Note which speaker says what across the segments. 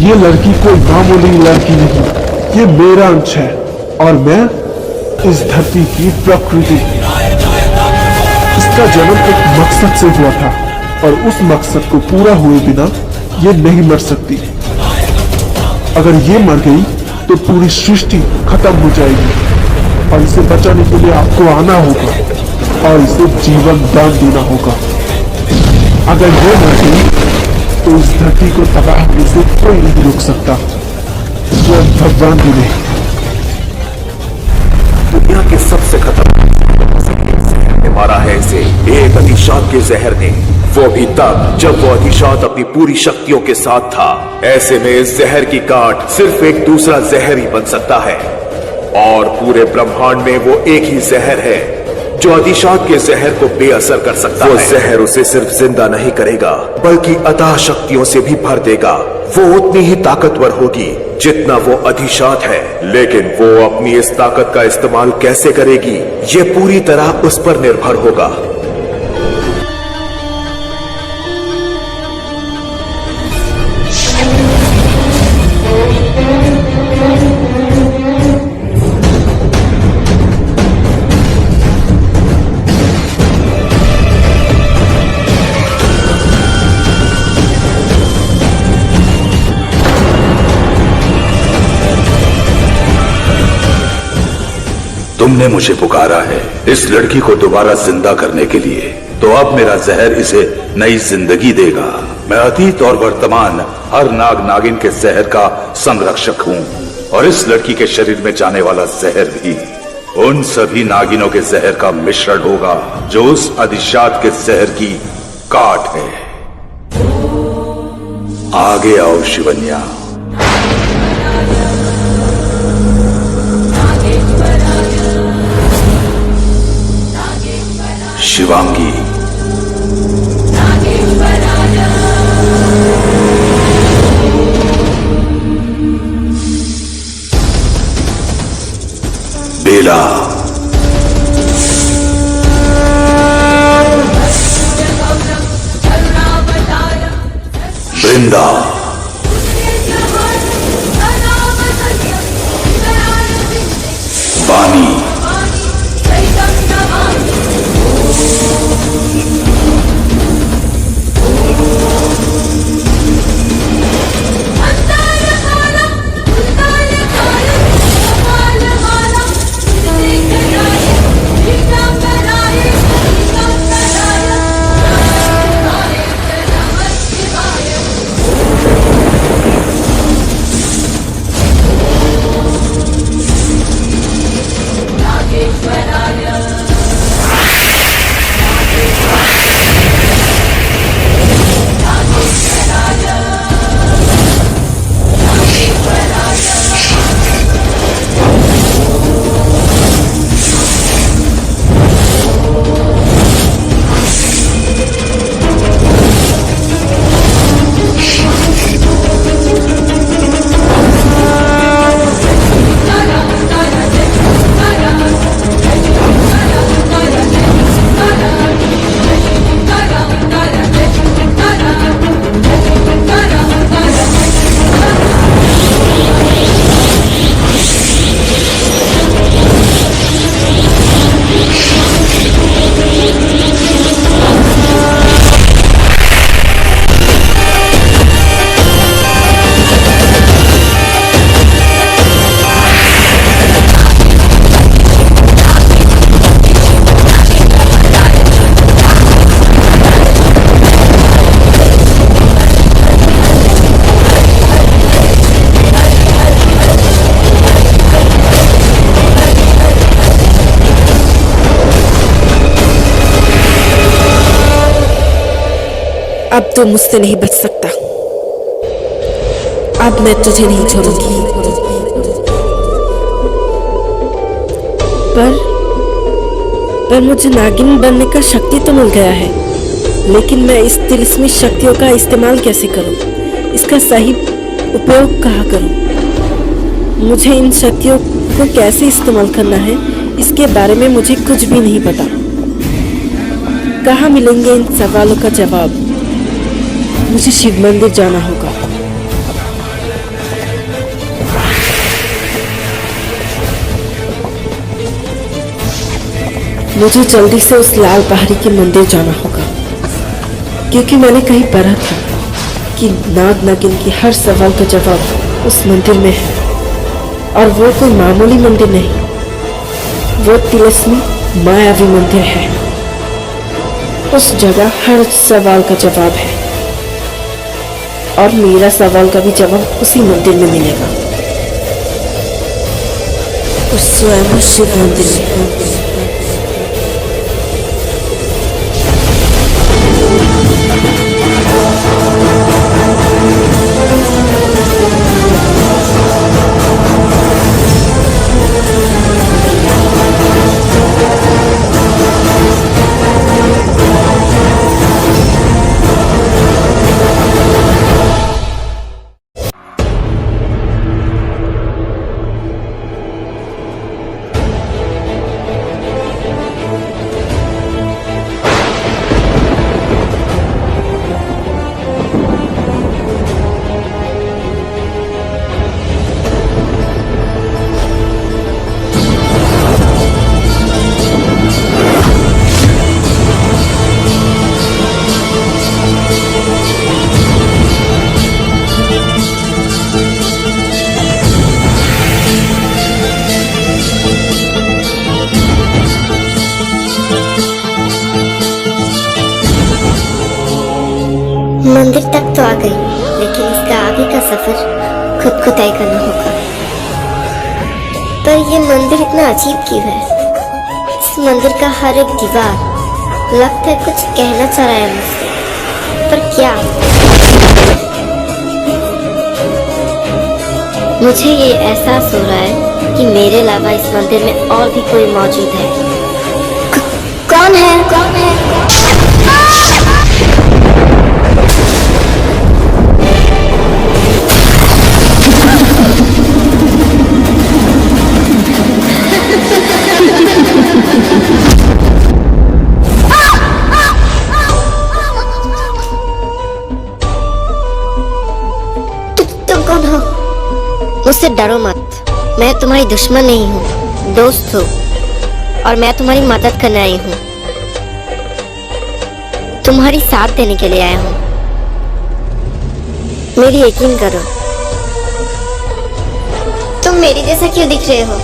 Speaker 1: ये लड़की कोई मामूली लड़की नहीं, ये मेरा अंश है और मैं इस धरती की प्रकृति। इसका जन्म एक मकसद से हुआ था और उस मकसद को पूरा हुए बिना ये नहीं मर सकती। अगर ये मर गई तो पूरी सृष्टि खत्म हो जाएगी और इसे बचाने के लिए आपको आना होगा और इसे जीवन दान देना होगा। अगर ये मर गई तो इस धरती को तबाह होने से कोई नहीं रोक सकता, स्वयं भगवान भी नहीं।
Speaker 2: दुनिया के सबसे खतरनाक जहर ने मारा है इसे, एक अधिशात के जहर ने, वो भी तब जब वो अधिशात अपनी पूरी शक्तियों के साथ था। ऐसे में इस जहर की काट सिर्फ एक दूसरा जहर ही बन सकता है और पूरे ब्रह्मांड में वो एक ही जहर है जो अधिशात के जहर को बेअसर कर सकता है। वो जहर उसे सिर्फ जिंदा नहीं करेगा बल्कि अथाह शक्तियों से भी भर देगा। वो उतनी ही ताकतवर होगी जितना वो अधिशात है, लेकिन वो अपनी इस ताकत का इस्तेमाल कैसे करेगी ये पूरी तरह उस पर निर्भर होगा।
Speaker 3: तुमने मुझे पुकारा है इस लड़की को दोबारा जिंदा करने के लिए, तो अब मेरा जहर इसे नई जिंदगी देगा। मैं अतीत और वर्तमान हर नाग नागिन के जहर का संरक्षक हूँ और इस लड़की के शरीर में जाने वाला जहर भी उन सभी नागिनों के जहर का मिश्रण होगा जो उस अधिशात के जहर की काट है। आगे आओ शिवन्या। शिवांगी, बेला, वृंदा, वाणी,
Speaker 4: अब तो मुझसे नहीं बच सकता। अब मैं तुझे नहीं छोड़ूंगी। पर मुझे नागिन बनने का शक्ति तो मिल गया है, लेकिन मैं इस तिलिस्मी शक्तियों का इस्तेमाल कैसे करूं? इसका सही उपयोग कहाँ करूं? मुझे इन शक्तियों को कैसे इस्तेमाल करना है इसके बारे में मुझे कुछ भी नहीं पता। कहाँ मिलेंगे इन सवालों का जवाब? मुझे शिव मंदिर जाना होगा। मुझे जल्दी से उस लाल पहाड़ी के मंदिर जाना होगा, क्योंकि मैंने कहीं पढ़ा था कि नाग नागिन की हर सवाल का जवाब उस मंदिर में है। और वो कोई मामूली मंदिर नहीं, वो तिलिस्मी मायावी मंदिर है। उस जगह हर सवाल का जवाब है, और मेरा सवाल का भी जवाब उसी मंदिर में मिलेगा, उस स्वयं शिव मंदिर में।
Speaker 5: मंदिर तक तो आ गई, लेकिन इसका आगे का सफर खुद को तय करना होगा। पर ये मंदिर इतना अजीब क्यों है? इस मंदिर का हर एक दीवार लगता है कुछ कहना चाह रहा है मुझसे, पर क्या? मुझे ये एहसास हो रहा है कि मेरे अलावा इस मंदिर में और भी कोई मौजूद है। कौन है? कौन है? तुम कौन हो? मुझसे डरो मत, मैं तुम्हारी दुश्मन नहीं हूँ, दोस्त हूँ, और मैं तुम्हारी मदद करने आई हूँ, तुम्हारी साथ देने के लिए आया हूँ। मेरी यकीन करो। तुम मेरी जैसा क्यों दिख रहे हो?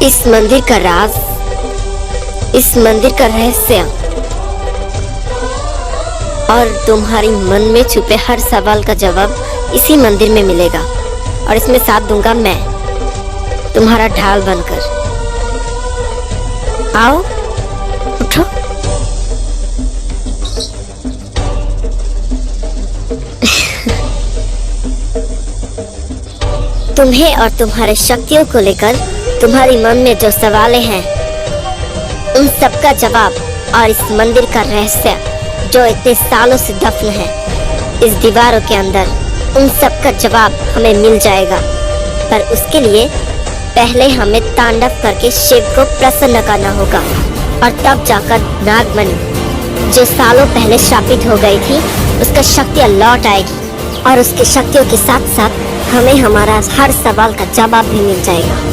Speaker 5: इस मंदिर का राज, इस मंदिर का रहस्य और तुम्हारी मन में छुपे हर सवाल का जवाब इसी मंदिर में मिलेगा, और इसमें साथ दूंगा मैं, तुम्हारा ढाल बनकर। आओ, उठो। तुम्हें और तुम्हारे शक्तियों को लेकर तुम्हारी मन में जो सवालें हैं, उन सब का जवाब, और इस मंदिर का रहस्य जो इतने सालों से दफन है इस दीवारों के अंदर, उन सब का जवाब हमें मिल जाएगा। पर उसके लिए पहले हमें तांडव करके शिव को प्रसन्न करना होगा, और तब जाकर नागमणि जो सालों पहले शापित हो गई थी, उसका शक्तियाँ लौट आएगी, और उसकी शक्तियों के साथ साथ हमें हमारा हर सवाल का जवाब भी मिल जाएगा।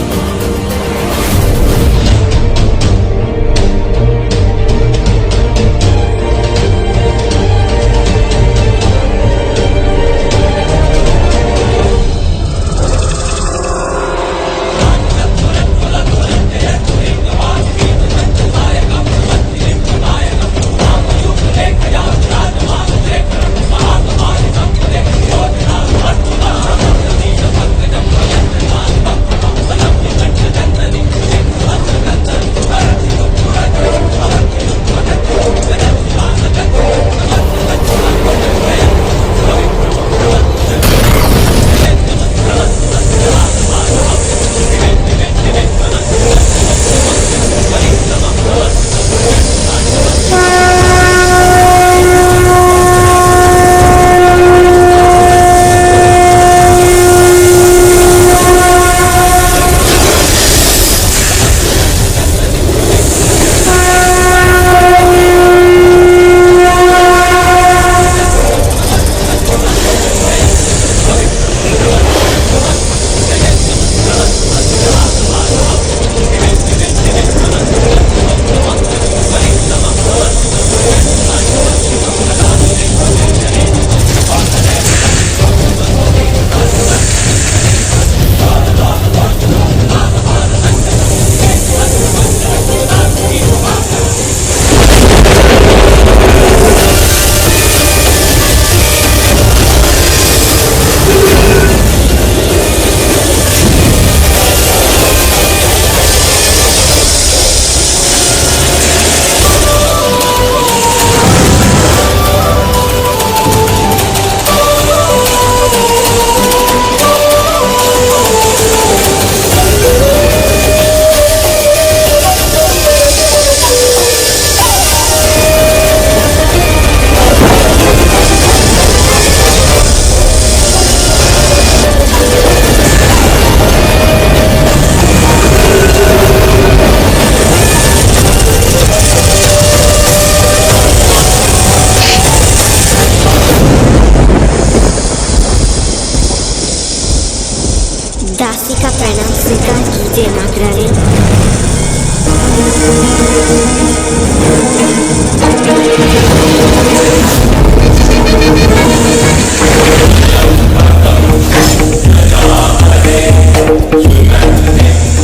Speaker 5: दासी का प्रणाम स्वीकार कीजिए नागरानी।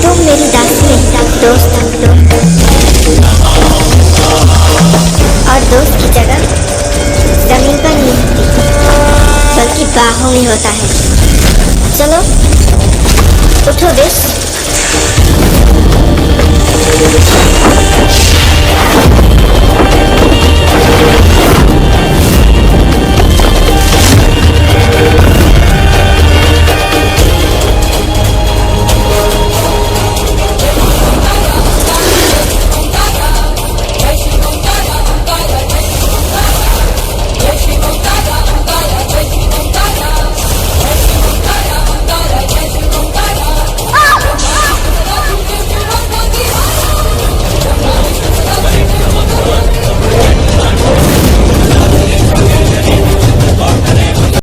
Speaker 5: तुम मेरी दासी नहीं, दोस्त हो। और दोस्त की जगह जमीन पर नहीं होती, बल्कि बाहों में होता है। चलो उठो विश।